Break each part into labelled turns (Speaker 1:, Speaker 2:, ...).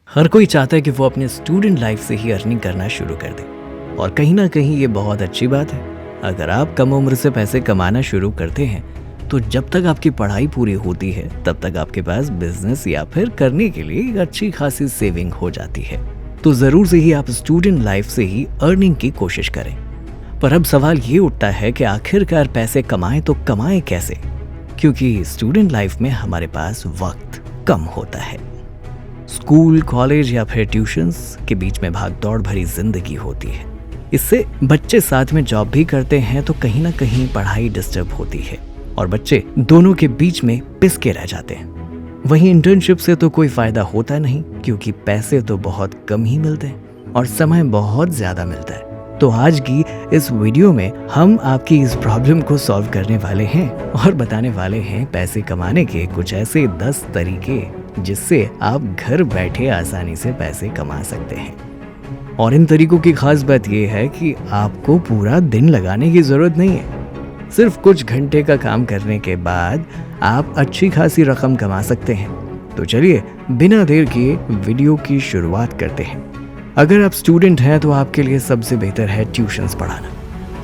Speaker 1: हर कोई चाहता है कि वो अपने स्टूडेंट लाइफ से ही अर्निंग करना शुरू कर दे और कहीं ना कहीं ये बहुत अच्छी बात है। अगर आप कम उम्र से पैसे कमाना शुरू करते हैं तो जब तक आपकी पढ़ाई पूरी होती है तब तक आपके पास बिजनेस या फिर करने के लिए एक अच्छी खासी सेविंग हो जाती है। तो ज़रूर से ही आप स्टूडेंट लाइफ से ही अर्निंग की कोशिश करें। पर अब सवाल ये उठता है कि आखिरकार पैसे कमाएं तो कमाएं कैसे, क्योंकि स्टूडेंट लाइफ में हमारे पास वक्त कम होता है। स्कूल, कॉलेज या फिर ट्यूशन्स के बीच में भाग दौड़ भरी जिंदगी होती है। इससे बच्चे साथ में जॉब भी करते हैं तो कहीं ना कहीं पढ़ाई डिस्टर्ब होती है और बच्चे दोनों के बीच में पिसके रह जाते हैं। वहीं इंटर्नशिप से तो कोई फायदा होता नहीं, क्योंकि पैसे तो बहुत कम ही मिलते हैं और समय बहुत ज्यादा मिलता है। तो आज की इस वीडियो में हम आपकी इस प्रॉब्लम को सॉल्व करने वाले हैं और बताने वाले हैं पैसे कमाने के कुछ ऐसे 10 तरीके जिससे आप घर बैठे आसानी से पैसे कमा सकते हैं। और इन तरीकों की खास बात यह है कि आपको पूरा दिन लगाने की जरूरत नहीं है। सिर्फ कुछ घंटे का काम करने के बाद आप अच्छी खासी रकम कमा सकते हैं। तो चलिए बिना देर किए वीडियो की शुरुआत करते हैं। अगर आप स्टूडेंट हैं तो आपके लिए सबसे बेहतर है ट्यूशन्स पढ़ाना।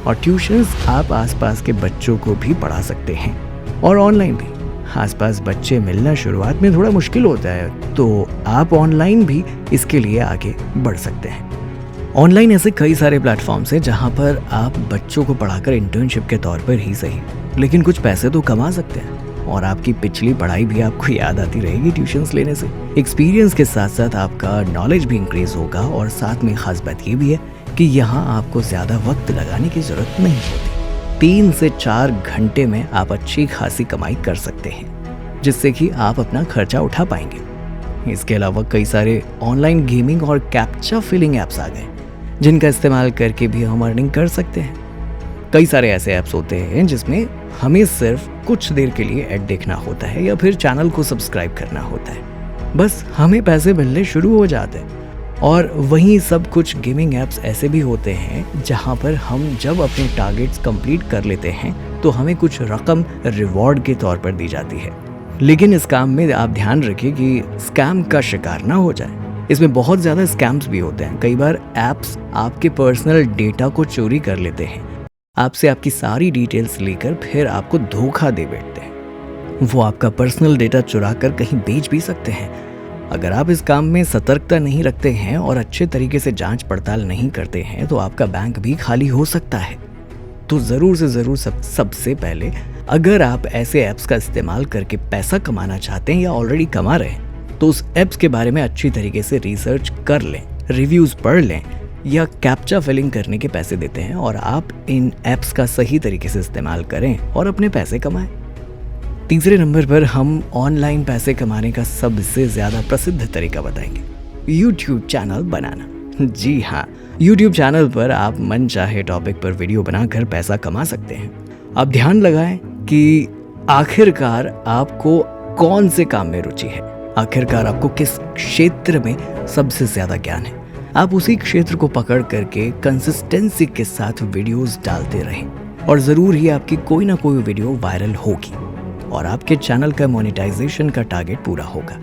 Speaker 1: और ट्यूशन्स आप आसपास के बच्चों को भी पढ़ा सकते हैं और ऑनलाइन भी। आसपास बच्चे मिलना शुरुआत में थोड़ा मुश्किल होता है, तो आप ऑनलाइन भी इसके लिए आगे बढ़ सकते हैं। ऑनलाइन ऐसे कई सारे प्लेटफॉर्म्स हैं जहां पर आप बच्चों को पढ़ाकर इंटर्नशिप के तौर पर ही सही, लेकिन कुछ पैसे तो कमा सकते हैं और आपकी पिछली पढ़ाई भी आपको याद आती रहेगी ट्यूशन्स लेने से। एक्सपीरियंस के साथ साथ आपका नॉलेज भी इंक्रीज होगा और साथ में खास बात ये भी है कि यहाँ आपको ज़्यादा वक्त लगाने की ज़रूरत नहीं होती। 3 से 4 घंटे में आप अच्छी खासी कमाई कर सकते हैं, जिससे कि आप अपना खर्चा उठा पाएंगे। इसके अलावा कई सारे ऑनलाइन गेमिंग और कैप्चा फिलिंग ऐप्स आ गए, जिनका इस्तेमाल करके भी हम अर्निंग कर सकते हैं। कई सारे ऐसे ऐप्स होते हैं जिसमें हमें सिर्फ कुछ देर के लिए ऐड देखना होता है या फिर चैनल को सब्सक्राइब करना होता है, बस हमें पैसे मिलने शुरू हो जाते हैं। और वहीं सब कुछ गेमिंग ऐप्स ऐसे भी होते हैं जहां पर हम जब अपने टारगेट्स कंप्लीट कर लेते हैं तो हमें कुछ रकम रिवॉर्ड के तौर पर दी जाती है। लेकिन इस काम में आप ध्यान रखिए कि स्कैम का शिकार ना हो जाए। इसमें बहुत ज़्यादा स्कैम्स भी होते हैं। कई बार ऐप्स आपके पर्सनल डेटा को चोरी कर लेते हैं, आपसे आपकी सारी डिटेल्स लेकर फिर आपको धोखा दे बैठते हैं। वो आपका पर्सनल डेटा चुरा कर कहीं बेच भी सकते हैं। अगर आप इस काम में सतर्कता नहीं रखते हैं और अच्छे तरीके से जांच पड़ताल नहीं करते हैं तो आपका बैंक भी खाली हो सकता है। तो ज़रूर से ज़रूर सबसे पहले अगर आप ऐसे ऐप्स का इस्तेमाल करके पैसा कमाना चाहते हैं या ऑलरेडी कमा रहे हैं तो उस ऐप्स के बारे में अच्छी तरीके से रिसर्च कर लें, रिव्यूज़ पढ़ लें या कैप्चा फिलिंग करने के पैसे देते हैं और आप इन ऐप्स का सही तरीके से इस्तेमाल करें और अपने पैसे कमाएं। तीसरे नंबर पर हम ऑनलाइन पैसे कमाने का सबसे ज़्यादा प्रसिद्ध तरीका बताएंगे, यूट्यूब चैनल बनाना। जी हाँ, यूट्यूब चैनल पर आप मन चाहे टॉपिक पर वीडियो बनाकर पैसा कमा सकते हैं। अब ध्यान लगाएं कि आखिरकार आपको कौन से काम में रुचि है, आखिरकार आपको किस क्षेत्र में सबसे ज़्यादा ज्ञान है। आप उसी क्षेत्र को पकड़ करके कंसिस्टेंसी के साथ वीडियोस डालते रहें और ज़रूर ही आपकी कोई ना कोई वीडियो वायरल होगी और आपके चैनल का मोनेटाइजेशन का टारगेट पूरा होगा।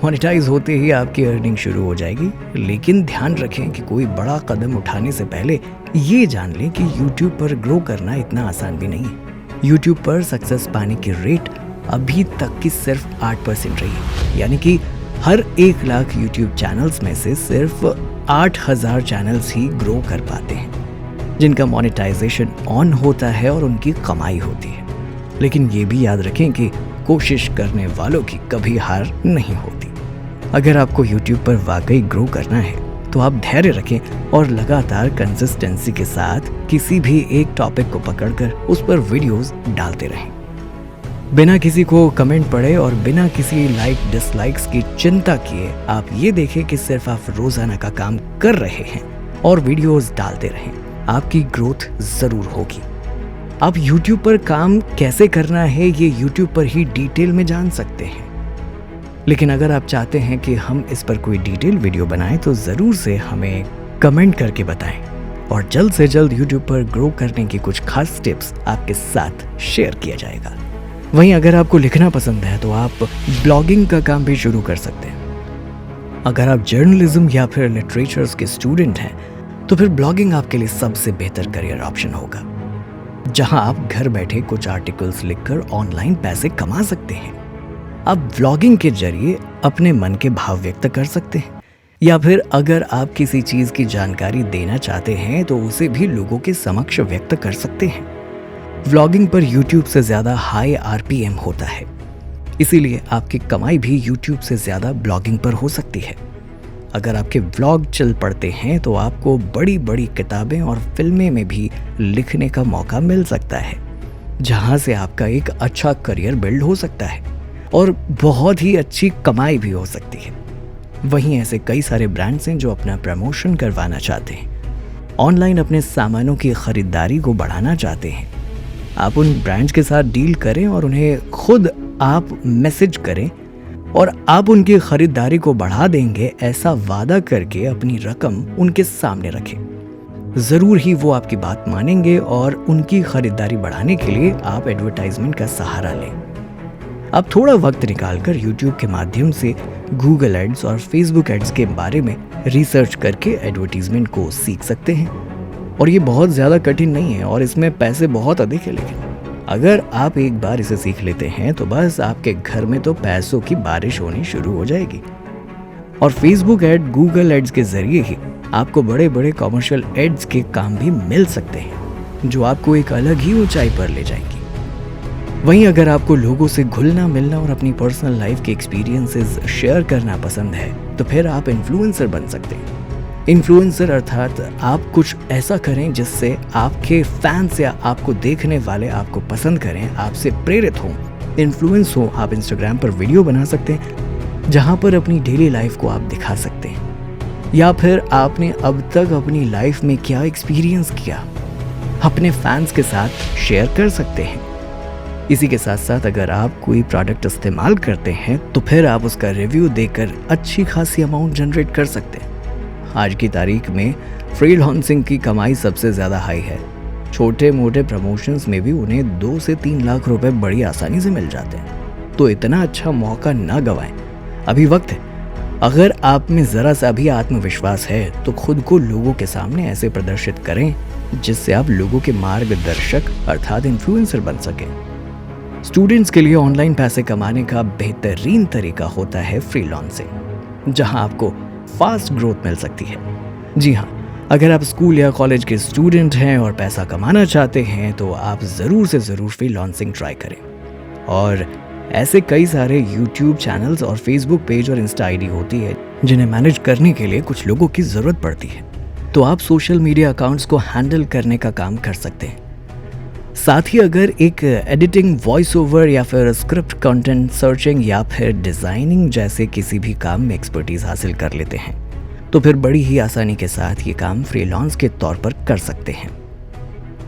Speaker 1: मोनेटाइज होते ही आपकी अर्निंग शुरू हो जाएगी। लेकिन ध्यान रखें कि कोई बड़ा कदम उठाने से पहले ये जान लें कि YouTube पर ग्रो करना इतना आसान भी नहीं है। YouTube पर सक्सेस पाने की रेट अभी तक की सिर्फ 8% रही है, यानी कि हर 1 लाख YouTube चैनल्स में से सिर्फ 8000 चैनल्स ही ग्रो कर पाते हैं जिनका मोनेटाइजेशन ऑन होता है और उनकी कमाई होती है। लेकिन ये भी याद रखें कि कोशिश करने वालों की कभी हार नहीं होती। अगर आपको YouTube पर वाकई ग्रो करना है तो आप धैर्य रखें और लगातार कंसिस्टेंसी के साथ किसी भी एक टॉपिक को पकड़कर उस पर वीडियोस डालते रहें। बिना किसी को कमेंट पढ़े और बिना किसी लाइक डिसलाइक्स की चिंता किए आप ये देखें कि सिर्फ आप रोजाना का काम कर रहे हैं और वीडियोस डालते रहें, आपकी ग्रोथ जरूर होगी। आप YouTube पर काम कैसे करना है ये YouTube पर ही डिटेल में जान सकते हैं। लेकिन अगर आप चाहते हैं कि हम इस पर कोई डिटेल वीडियो बनाएं तो ज़रूर से हमें कमेंट करके बताएं और जल्द से जल्द YouTube पर ग्रो करने की कुछ खास टिप्स आपके साथ शेयर किया जाएगा। वहीं अगर आपको लिखना पसंद है तो आप ब्लॉगिंग का काम भी शुरू कर सकते हैं। अगर आप जर्नलिज्म या फिर लिटरेचर्स के स्टूडेंट हैं तो फिर ब्लॉगिंग आपके लिए सबसे बेहतर करियर ऑप्शन होगा, जहां आप घर बैठे कुछ आर्टिकल्स लिखकर ऑनलाइन पैसे कमा सकते हैं। आप व्लॉगिंग के जरिए अपने मन के भाव व्यक्त कर सकते हैं, या फिर अगर आप किसी चीज़ की जानकारी देना चाहते हैं तो उसे भी लोगों के समक्ष व्यक्त कर सकते हैं। व्लॉगिंग पर YouTube से ज़्यादा हाई RPM होता है, इसीलिए आपकी कमाई भी YouTube से ज़्यादा ब्लॉगिंग पर हो सकती है। अगर आपके व्लॉग चल पड़ते हैं तो आपको बड़ी बड़ी किताबें और फिल्में में भी लिखने का मौका मिल सकता है, जहां से आपका एक अच्छा करियर बिल्ड हो सकता है और बहुत ही अच्छी कमाई भी हो सकती है। वहीं ऐसे कई सारे ब्रांड्स हैं जो अपना प्रमोशन करवाना चाहते हैं, ऑनलाइन अपने सामानों की खरीदारी को बढ़ाना चाहते हैं। आप उन ब्रांड्स के साथ डील करें और उन्हें खुद आप मैसेज करें और आप उनकी खरीदारी को बढ़ा देंगे, ऐसा वादा करके अपनी रकम उनके सामने रखें। ज़रूर ही वो आपकी बात मानेंगे और उनकी खरीदारी बढ़ाने के लिए आप एडवर्टाइजमेंट का सहारा लें। आप थोड़ा वक्त निकालकर YouTube के माध्यम से गूगल एड्स और फेसबुक एड्स के बारे में रिसर्च करके एडवर्टीजमेंट को सीख सकते हैं। और ये बहुत ज़्यादा कठिन नहीं है और इसमें पैसे बहुत अधिक है, लेकिन अगर आप एक बार इसे सीख लेते हैं तो बस आपके घर में तो पैसों की बारिश होनी शुरू हो जाएगी। और फेसबुक एड, गूगल एड्स के जरिए ही आपको बड़े बड़े कॉमर्शियल एड्स के काम भी मिल सकते हैं, जो आपको एक अलग ही ऊंचाई पर ले जाएंगी। वहीं अगर आपको लोगों से घुलना मिलना और अपनी पर्सनल लाइफ के एक्सपीरियंसेस शेयर करना पसंद है तो फिर आप इन्फ्लुएंसर बन सकते हैं। इन्फ्लुएंसर अर्थात आप कुछ ऐसा करें जिससे आपके फैंस या आपको देखने वाले आपको पसंद करें, आपसे प्रेरित हों, इन्फ्लुएंस हो। आप इंस्टाग्राम पर वीडियो बना सकते हैं जहां पर अपनी डेली लाइफ को आप दिखा सकते हैं, या फिर आपने अब तक अपनी लाइफ में क्या एक्सपीरियंस किया अपने फैंस के साथ शेयर कर सकते हैं। इसी के साथ साथ अगर आप कोई प्रोडक्ट इस्तेमाल करते हैं तो फिर आप उसका रिव्यू देकर अच्छी खासी अमाउंट जनरेट कर सकते हैं। आज की तारीख में फ्रीलांसिंग की कमाई सबसे ज़्यादा हाई है। छोटे मोटे प्रमोशंस में भी उन्हें 2 से 3 लाख रुपए बड़ी आसानी से मिल जाते हैं। तो इतना अच्छा मौका ना गंवाएं, अभी वक्त है। अगर आप में ज़रा सा भी आत्मविश्वास है तो खुद को लोगों के सामने ऐसे प्रदर्शित करें जिससे आप लोगों के मार्गदर्शक अर्थात इन्फ्लुएंसर बन सकें। स्टूडेंट्स के लिए ऑनलाइन पैसे कमाने का बेहतरीन तरीका होता है फ्रीलांसिंग, जहां आपको फास्ट ग्रोथ मिल सकती है। जी हाँ, अगर आप स्कूल या कॉलेज के स्टूडेंट हैं और पैसा कमाना चाहते हैं तो आप ज़रूर से ज़रूर फ्रीलांसिंग ट्राई करें। और ऐसे कई सारे YouTube चैनल्स और Facebook पेज और इंस्टा आईडी होती है जिन्हें मैनेज करने के लिए कुछ लोगों की ज़रूरत पड़ती है, तो आप सोशल मीडिया अकाउंट्स को हैंडल करने का काम कर सकते हैं। साथ ही अगर एक एडिटिंग, वॉइस ओवर या फिर स्क्रिप्ट कंटेंट सर्चिंग या फिर डिज़ाइनिंग जैसे किसी भी काम में एक्सपर्टीज़ हासिल कर लेते हैं तो फिर बड़ी ही आसानी के साथ ये काम फ्रीलांस के तौर पर कर सकते हैं।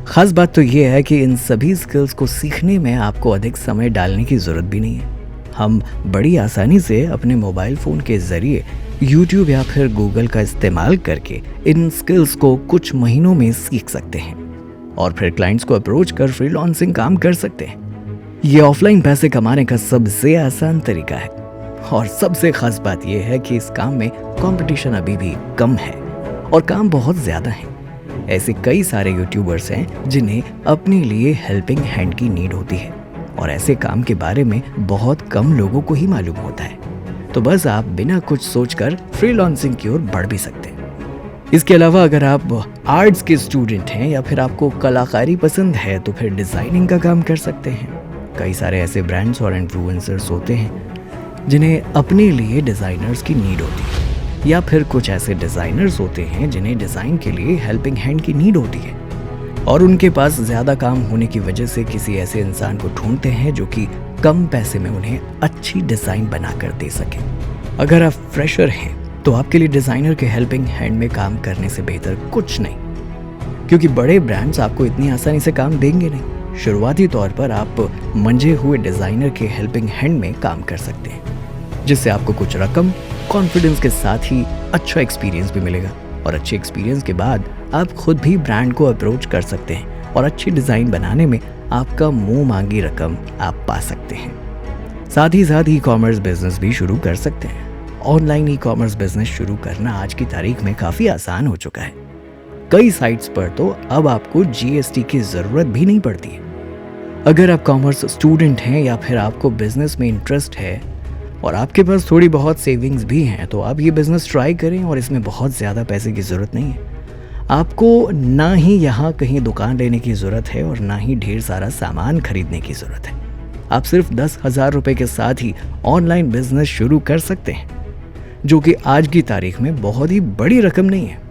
Speaker 1: खास बात तो ये है कि इन सभी स्किल्स को सीखने में आपको अधिक समय डालने की ज़रूरत भी नहीं है। हम बड़ी आसानी से अपने मोबाइल फ़ोन के ज़रिए YouTube या फिर गूगल का इस्तेमाल करके इन स्किल्स को कुछ महीनों में सीख सकते हैं और फिर क्लाइंट्स को अप्रोच कर फ्रीलांसिंग काम कर सकते हैं। ये ऑफलाइन पैसे कमाने का सबसे आसान तरीका है और सबसे खास बात यह है कि इस काम में कंपटीशन अभी भी कम है और काम बहुत ज़्यादा है। ऐसे कई सारे यूट्यूबर्स हैं जिन्हें अपने लिए हेल्पिंग हैंड की नीड होती है और ऐसे काम के बारे में बहुत कम लोगों को ही मालूम होता है। तो बस आप बिना कुछ सोचकर फ्रीलांसिंग की ओर बढ़ भी सकते हैं। इसके अलावा अगर आप आर्ट्स के स्टूडेंट हैं या फिर आपको कलाकारी पसंद है तो फिर डिज़ाइनिंग का काम कर सकते हैं। कई सारे ऐसे ब्रांड्स और इन्फ्लुएंसर्स होते हैं जिन्हें अपने लिए डिज़ाइनर्स की नीड होती है, या फिर कुछ ऐसे डिज़ाइनर्स होते हैं जिन्हें डिज़ाइन के लिए हेल्पिंग हैंड की नीड होती है और उनके पास ज़्यादा काम होने की वजह से किसी ऐसे इंसान को ढूंढते हैं जो कि कम पैसे में उन्हें अच्छी डिज़ाइन बना कर दे सके। अगर आप फ्रेशर हैं तो आपके लिए डिज़ाइनर के हेल्पिंग हैंड में काम करने से बेहतर कुछ नहीं, क्योंकि बड़े ब्रांड्स आपको इतनी आसानी से काम देंगे नहीं। शुरुआती तौर पर आप मंझे हुए डिज़ाइनर के हेल्पिंग हैंड में काम कर सकते हैं, जिससे आपको कुछ रकम, कॉन्फिडेंस के साथ ही अच्छा एक्सपीरियंस भी मिलेगा और अच्छे एक्सपीरियंस के बाद आप खुद भी ब्रांड को अप्रोच कर सकते हैं और अच्छी डिज़ाइन बनाने में आपका मुंह मांगी रकम आप पा सकते हैं। साथ ही ई कॉमर्स बिजनेस भी शुरू कर सकते हैं। ऑनलाइन ई कॉमर्स बिजनेस शुरू करना आज की तारीख में काफ़ी आसान हो चुका है। कई साइट्स पर तो अब आपको जीएसटी की ज़रूरत भी नहीं पड़ती है। अगर आप कॉमर्स स्टूडेंट हैं या फिर आपको बिजनेस में इंटरेस्ट है और आपके पास थोड़ी बहुत सेविंग्स भी हैं, तो आप ये बिज़नेस ट्राई करें और इसमें बहुत ज़्यादा पैसे की ज़रूरत नहीं है। आपको ना ही यहाँ कहीं दुकान लेने की ज़रूरत है और ना ही ढेर सारा सामान खरीदने की ज़रूरत है। आप सिर्फ 10,000 रुपये के साथ ही ऑनलाइन बिजनेस शुरू कर सकते हैं, जो कि आज की तारीख में बहुत ही बड़ी रकम नहीं है।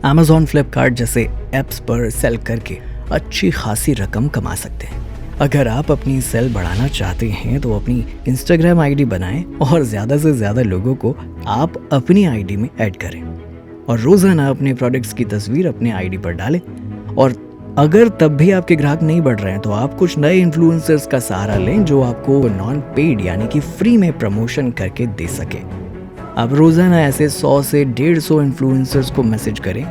Speaker 1: Amazon, फ्लिपकार्ट जैसे ऐप्स पर सेल करके अच्छी खासी रकम कमा सकते हैं। अगर आप अपनी सेल बढ़ाना चाहते हैं तो अपनी इंस्टाग्राम आईडी बनाएं और ज़्यादा से ज़्यादा लोगों को आप अपनी आईडी में ऐड करें और रोज़ाना अपने प्रोडक्ट्स की तस्वीर अपने आईडी पर डालें। और अगर तब भी आपके ग्राहक नहीं बढ़ रहे हैं तो आप कुछ नए इन्फ्लुएंसर्स का सहारा लें जो आपको नॉन पेड यानी कि फ्री में प्रमोशन करके दे सके। आप रोज़ाना ऐसे 100 से 150 इन्फ्लुएंसर्स को मैसेज करें।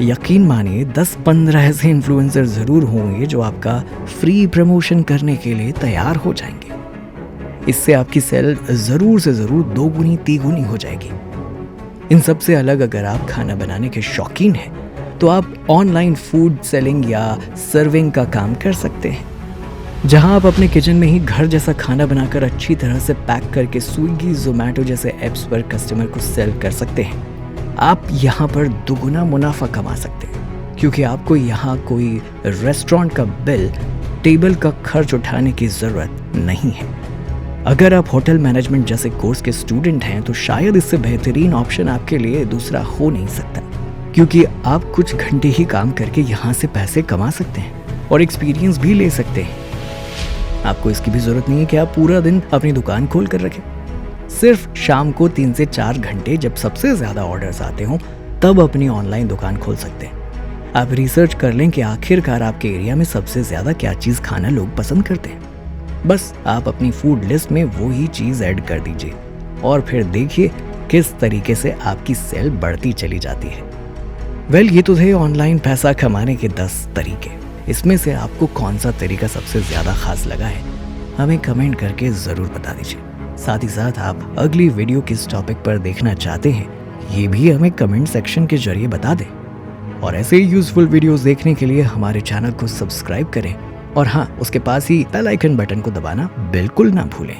Speaker 1: यकीन मानिए 10-15 ऐसे इन्फ्लुएंसर ज़रूर होंगे जो आपका फ्री प्रमोशन करने के लिए तैयार हो जाएंगे। इससे आपकी सेल ज़रूर से ज़रूर 2 गुनी 3 गुनी हो जाएगी। इन सब से अलग अगर आप खाना बनाने के शौकीन हैं तो आप ऑनलाइन फूड सेलिंग या सर्विंग का काम कर सकते हैं, जहां आप अपने किचन में ही घर जैसा खाना बनाकर अच्छी तरह से पैक करके स्विगी, जोमैटो जैसे ऐप्स पर कस्टमर को सेल कर सकते हैं। आप यहाँ पर दुगुना मुनाफा कमा सकते हैं, क्योंकि आपको यहाँ कोई रेस्टोरेंट का बिल, टेबल का खर्च उठाने की ज़रूरत नहीं है। अगर आप होटल मैनेजमेंट जैसे कोर्स के स्टूडेंट हैं तो शायद इससे बेहतरीन ऑप्शन आपके लिए दूसरा हो नहीं सकता, क्योंकि आप कुछ घंटे ही काम करके यहाँ से पैसे कमा सकते हैं और एक्सपीरियंस भी ले सकते हैं। आपको इसकी भी ज़रूरत नहीं है कि आप पूरा दिन अपनी दुकान खोल कर रखें। सिर्फ शाम को 3 से 4 घंटे जब सबसे ज़्यादा ऑर्डर्स आते हों तब अपनी ऑनलाइन दुकान खोल सकते हैं। आप रिसर्च कर लें कि आखिरकार आपके एरिया में सबसे ज़्यादा क्या चीज़ खाना लोग पसंद करते हैं। बस आप अपनी फूड लिस्ट में वो ही चीज़ ऐड कर दीजिए और फिर देखिए किस तरीके से आपकी सेल बढ़ती चली जाती है। ये तो थे ऑनलाइन पैसा कमाने के 10 तरीके। इसमें से आपको कौन सा तरीका सबसे ज़्यादा खास लगा है, हमें कमेंट करके ज़रूर बता दीजिए। साथ ही साथ आप अगली वीडियो किस टॉपिक पर देखना चाहते हैं ये भी हमें कमेंट सेक्शन के जरिए बता दें। और ऐसे ही यूजफुल वीडियोस देखने के लिए हमारे चैनल को सब्सक्राइब करें और हाँ, उसके पास ही बेल आइकन बटन को दबाना बिल्कुल ना भूलें।